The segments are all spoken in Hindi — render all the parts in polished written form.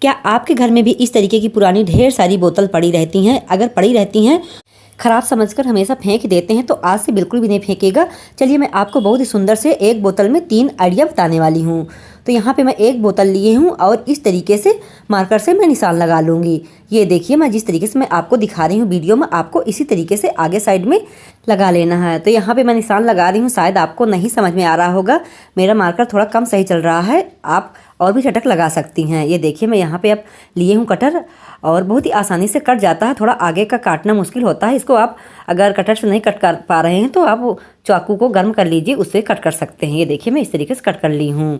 क्या आपके घर में भी इस तरीके की पुरानी ढेर सारी बोतल पड़ी रहती हैं? अगर पड़ी रहती हैं, खराब समझकर हमेशा फेंक देते हैं, तो आज से बिल्कुल भी नहीं फेंकेगा। चलिए मैं आपको बहुत ही सुंदर से एक बोतल में 3 आइडिया बताने वाली हूँ। तो यहाँ पे मैं एक बोतल लिए हूँ और इस तरीके से मार्कर से मैं निशान लगा लूँगी। ये देखिए, मैं जिस तरीके से मैं आपको दिखा रही हूँ वीडियो में, आपको इसी तरीके से आगे साइड में लगा लेना है। तो यहाँ पे मैं निशान लगा रही हूँ। शायद आपको नहीं समझ में आ रहा होगा, मेरा मार्कर थोड़ा कम सही चल रहा है, आप और भी चटक लगा सकती हैं। ये देखिए, मैं यहाँ पे अब लिए हूँ कटर और बहुत ही आसानी से कट जाता है। थोड़ा आगे का काटना मुश्किल होता है, इसको आप अगर कटर से नहीं कट कर पा रहे हैं तो आप चाकू को गर्म कर लीजिए, उससे कट कर सकते हैं। ये देखिए, मैं इस तरीके से कट कर ली हूँ।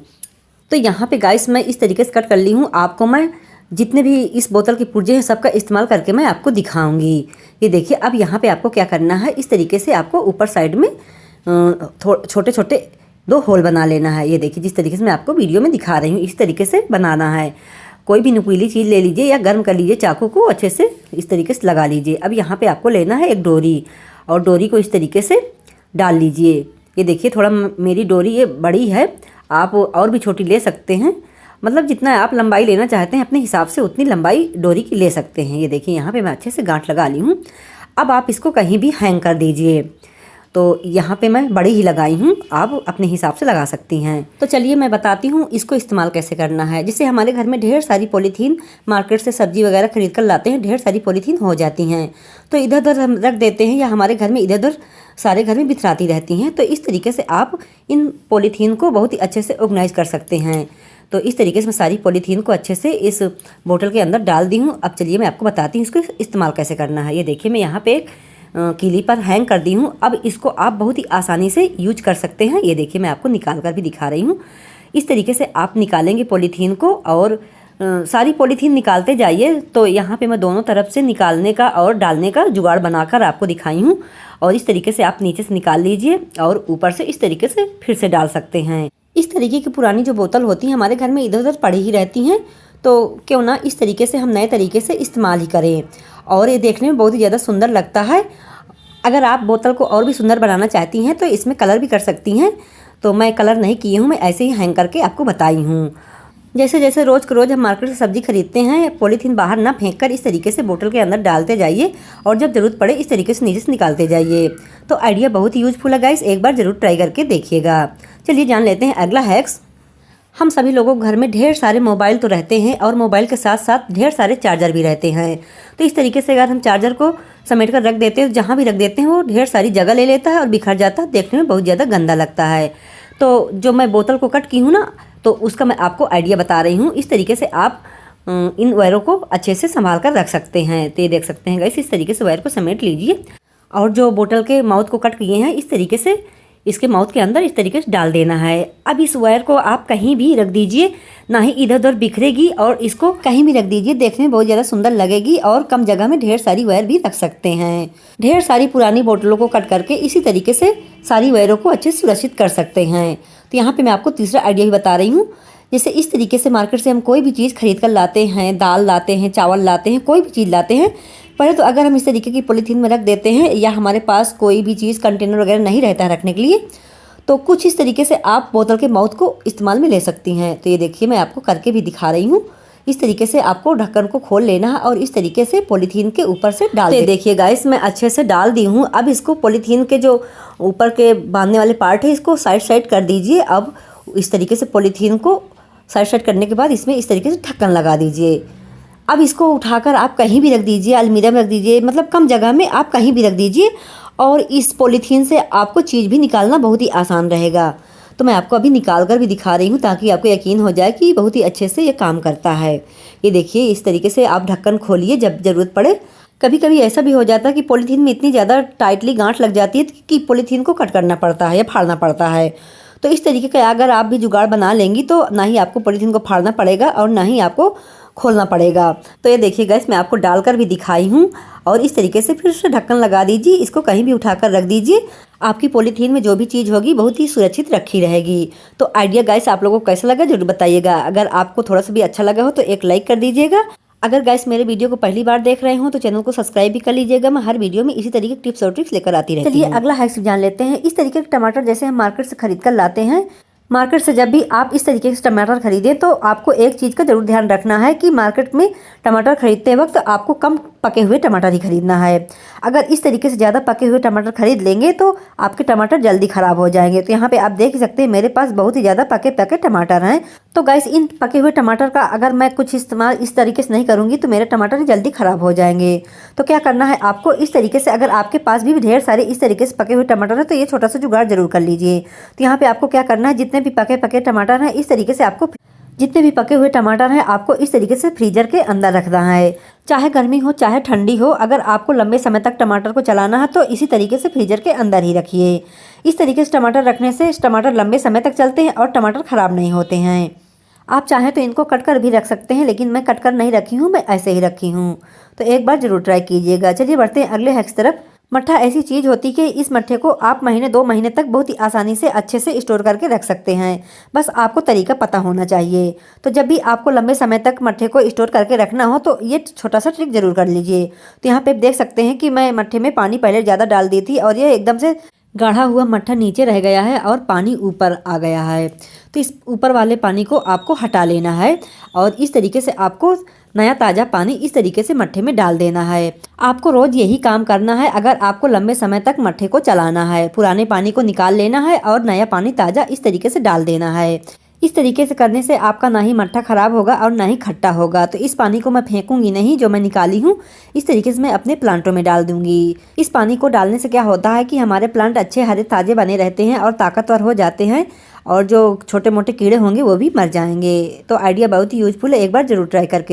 तो यहाँ पे गाइस मैं इस तरीके से कट कर ली हूँ। आपको मैं जितने भी इस बोतल के पुर्जे हैं सबका इस्तेमाल करके मैं आपको दिखाऊंगी। ये देखिए, अब यहाँ पे आपको क्या करना है, इस तरीके से आपको ऊपर साइड में छोटे छोटे 2 होल बना लेना है। ये देखिए, जिस तरीके से मैं आपको वीडियो में दिखा रही हूँ, इस तरीके से बनाना है। कोई भी नुकीली चीज़ ले लीजिए या गर्म कर लीजिए, चाकू को अच्छे से इस तरीके से लगा लीजिए। अब यहाँ पे आपको लेना है एक डोरी और डोरी को इस तरीके से डाल लीजिए। ये देखिए, थोड़ा मेरी डोरी ये बड़ी है, आप और भी छोटी ले सकते हैं। मतलब जितना आप लंबाई लेना चाहते हैं अपने हिसाब से उतनी लंबाई डोरी की ले सकते हैं। ये देखिए, यहाँ पे मैं अच्छे से गांठ लगा ली हूँ। अब आप इसको कहीं भी हैंग कर दीजिए। तो यहाँ पे मैं बड़ी ही लगाई हूँ, आप अपने हिसाब से लगा सकती हैं। तो चलिए मैं बताती हूँ इसको इस्तेमाल कैसे करना है। जैसे हमारे घर में ढेर सारी पॉलीथीन मार्केट से सब्जी वगैरह खरीद कर लाते हैं, ढेर सारी पॉलीथीन हो जाती हैं, तो इधर उधर हम रख देते हैं या हमारे घर में इधर उधर सारे घर में बिखराती रहती हैं। तो इस तरीके से आप इन पॉलीथीन को बहुत ही अच्छे से ऑर्गेनाइज कर सकते हैं। तो इस तरीके से मैं सारी पॉलीथीन को अच्छे से इस बोतल के अंदर डाल दी हूँ। अब चलिए मैं आपको बताती हूँ इसको इस्तेमाल कैसे करना है। ये देखिए, मैं यहाँ पे एक कीली पर हैंग कर दी हूँ। अब इसको आप बहुत ही आसानी से यूज कर सकते हैं। ये देखिए, मैं आपको निकाल कर भी दिखा रही हूँ। इस तरीके से आप निकालेंगे पॉलीथीन को और सारी पॉलीथीन निकालते जाइए। तो यहाँ पे मैं दोनों तरफ से निकालने का और डालने का जुगाड़ बनाकर आपको दिखाई हूँ। और इस तरीके से आप नीचे से निकाल लीजिए और ऊपर से इस तरीके से फिर से डाल सकते हैं। इस तरीके की पुरानी जो बोतल होती है हमारे घर में इधर उधर पड़ी ही रहती हैं, तो क्यों ना इस तरीके से हम नए तरीके से इस्तेमाल ही करें। और ये देखने में बहुत ही ज़्यादा सुंदर लगता है। अगर आप बोतल को और भी सुंदर बनाना चाहती हैं तो इसमें कलर भी कर सकती हैं। तो मैं कलर नहीं की हूँ, मैं ऐसे ही हैंग करके आपको बताई हूँ। जैसे जैसे रोज़ के रोज़ हम मार्केट से सब्जी खरीदते हैं, पॉलीथीन बाहर ना फेंक कर इस तरीके से बोतल के अंदर डालते जाइए और जब ज़रूरत पड़े इस तरीके से नीचे से निकालते जाइए। तो आइडिया बहुत ही यूजफुल है गाइस, एक बार ज़रूर ट्राई करके देखिएगा। चलिए जान लेते हैं अगला हैक्स। हम सभी लोगों के घर में ढेर सारे मोबाइल तो रहते हैं और मोबाइल के साथ साथ ढेर सारे चार्जर भी रहते हैं। तो इस तरीके से अगर हम चार्जर को समेट कर रख देते हैं, जहाँ भी रख देते हैं वो ढेर सारी जगह ले लेता है और बिखर जाता है, देखने में बहुत ज़्यादा गंदा लगता है। तो जो मैं बोतल को कट की हूँ ना, तो उसका मैं आपको आइडिया बता रही हूँ। इस तरीके से आप इन वायरों को अच्छे से संभाल कर रख सकते हैं। तो ये देख सकते हैं गाइस, इस तरीके से वायर को समेट लीजिए और जो बोतल के माउथ को कट किए हैं इस तरीके से इसके माउथ के अंदर इस तरीके से डाल देना है। अब इस वायर को आप कहीं भी रख दीजिए, ना ही इधर उधर बिखरेगी और इसको कहीं भी रख दीजिए, देखने में बहुत ज़्यादा सुंदर लगेगी। और कम जगह में ढेर सारी वायर भी रख सकते हैं। ढेर सारी पुरानी बोतलों को कट करके इसी तरीके से सारी वायरों को अच्छे से सुरक्षित कर सकते हैं। तो यहाँ पे मैं आपको तीसरा आइडिया भी बता रही हूँ। जैसे इस तरीके से मार्केट से हम कोई भी चीज़ खरीद कर लाते हैं, दाल लाते हैं, चावल लाते हैं, कोई भी चीज़ लाते हैं, पहले तो अगर हम इस तरीके की पॉलीथीन में रख देते हैं या हमारे पास कोई भी चीज़ कंटेनर वगैरह नहीं रहता है रखने के लिए, तो कुछ इस तरीके से आप बोतल के माउथ को इस्तेमाल में ले सकती हैं। तो ये देखिए, मैं आपको करके भी दिखा रही हूँ। इस तरीके से आपको ढक्कन को खोल लेना है और इस तरीके से पॉलीथीन के ऊपर से डाल दे। देखिए गाइस, मैं अच्छे से डाल दी हूँ। अब इसको पॉलीथीन के जो ऊपर के बांधने वाले पार्ट है इसको साइड साइड कर दीजिए। अब इस तरीके से पॉलीथीन को साइड साइड करने के बाद इसमें इस तरीके से ढक्कन लगा दीजिए। अब इसको उठाकर आप कहीं भी रख दीजिए, अलमीरा में रख दीजिए, मतलब कम जगह में आप कहीं भी रख दीजिए और इस पॉलीथीन से आपको चीज़ भी निकालना बहुत ही आसान रहेगा। तो मैं आपको अभी निकाल कर भी दिखा रही हूँ ताकि आपको यकीन हो जाए कि बहुत ही अच्छे से ये काम करता है। ये देखिए, इस तरीके से आप ढक्कन खोलिए जब ज़रूरत पड़े। कभी कभी ऐसा भी हो जाता है कि पॉलीथीन में इतनी ज़्यादा टाइटली गांठ लग जाती है कि पॉलीथीन को कट करना पड़ता है या फाड़ना पड़ता है। तो इस तरीके का अगर आप भी जुगाड़ बना लेंगी तो ना ही आपको पॉलीथीन को फाड़ना पड़ेगा और ना ही आपको खोलना पड़ेगा। तो ये देखिए गाइस, मैं आपको डालकर भी दिखाई हूँ और इस तरीके से फिर से ढक्कन लगा दीजिए। इसको कहीं भी उठाकर रख दीजिए, आपकी पॉलीथीन में जो भी चीज़ होगी बहुत ही सुरक्षित रखी रहेगी। तो आइडिया गाइस आप लोगों को कैसा लगा जरूर बताइएगा। अगर आपको थोड़ा सा भी अच्छा लगा हो तो एक लाइक कर दीजिएगा। अगर गाइस मेरे वीडियो को पहली बार देख रहे हो तो चैनल को सब्सक्राइब भी कर लीजिएगा। मैं हर वीडियो में इसी तरीके की टिप्स और ट्रिक्स लेकर आती रहती हूँ। चलिए अगला हैक जान लेते हैं। इस तरीके के टमाटर जैसे हम मार्केट से खरीद कर लाते हैं, मार्केट से जब भी आप इस तरीके से टमाटर खरीदें तो आपको एक चीज़ का ज़रूर ध्यान रखना है कि मार्केट में टमाटर खरीदते वक्त आपको कम पके हुए टमाटर ही खरीदना है। अगर इस तरीके से ज़्यादा पके हुए टमाटर खरीद लेंगे तो आपके टमाटर जल्दी ख़राब हो जाएंगे। तो यहाँ पे आप देख सकते हैं मेरे पास बहुत ही ज़्यादा पके पके टमाटर हैं। तो गाइस, इन पके हुए टमाटर का अगर मैं कुछ इस्तेमाल इस तरीके से नहीं करूँगी तो मेरे टमाटर जल्दी ख़राब हो जाएंगे। तो क्या करना है आपको, इस तरीके से अगर आपके पास भी ढेर सारे इस तरीके से पके हुए टमाटर हैं तो ये छोटा सा जुगाड़ जरूर कर लीजिए। तो यहाँ पे आपको क्या करना है, जितने भी पके पके टमाटर हैं इस तरीके से आपको जितने भी पके हुए टमाटर हैं आपको इस तरीके से फ्रीजर के अंदर रखना है। चाहे गर्मी हो चाहे ठंडी हो, अगर आपको लंबे समय तक टमाटर को चलाना है तो इसी तरीके से फ्रीजर के अंदर ही रखिए। इस तरीके से टमाटर रखने से टमाटर लंबे समय तक चलते हैं और टमाटर ख़राब नहीं होते हैं। आप चाहें तो इनको कट कर भी रख सकते हैं, लेकिन मैं कट कर नहीं रखी हूँ, मैं ऐसे ही रखी हूँ। तो एक बार ज़रूर ट्राई कीजिएगा। चलिए बढ़ते हैं अगले हैक्स तरफ। मट्ठा ऐसी चीज़ होती है कि इस मट्ठे को आप महीने 2 महीने तक बहुत ही आसानी से अच्छे से स्टोर करके रख सकते हैं। बस आपको तरीका पता होना चाहिए। तो जब भी आपको लंबे समय तक मट्ठे को स्टोर करके रखना हो तो ये छोटा सा ट्रिक ज़रूर कर लीजिए। तो यहाँ पे आप देख सकते हैं कि मैं मट्ठे में पानी पहले ज़्यादा डाल दी थी और ये एकदम से गाढ़ा हुआ मट्ठा नीचे रह गया है और पानी ऊपर आ गया है। तो इस ऊपर वाले पानी को आपको हटा लेना है और इस तरीके से आपको नया ताज़ा पानी इस तरीके से मट्ठे में डाल देना है। आपको रोज़ यही काम करना है अगर आपको लंबे समय तक मट्ठे को चलाना है। पुराने पानी को निकाल लेना है और नया पानी ताज़ा इस तरीके से डाल देना है। इस तरीके से करने से आपका ना ही मट्ठा ख़राब होगा और ना ही खट्टा होगा। तो इस पानी को मैं फेंकूंगी नहीं, जो मैं निकाली हूँ इस तरीके से मैं अपने प्लांटों में डाल दूंगी। इस पानी को डालने से क्या होता है कि हमारे प्लांट अच्छे हरे ताज़े बने रहते हैं और ताकतवर हो जाते हैं और जो छोटे मोटे कीड़े होंगे वो भी मर जाएंगे। तो आइडिया बहुत ही यूजफुल है, एक बार ज़रूर ट्राई करके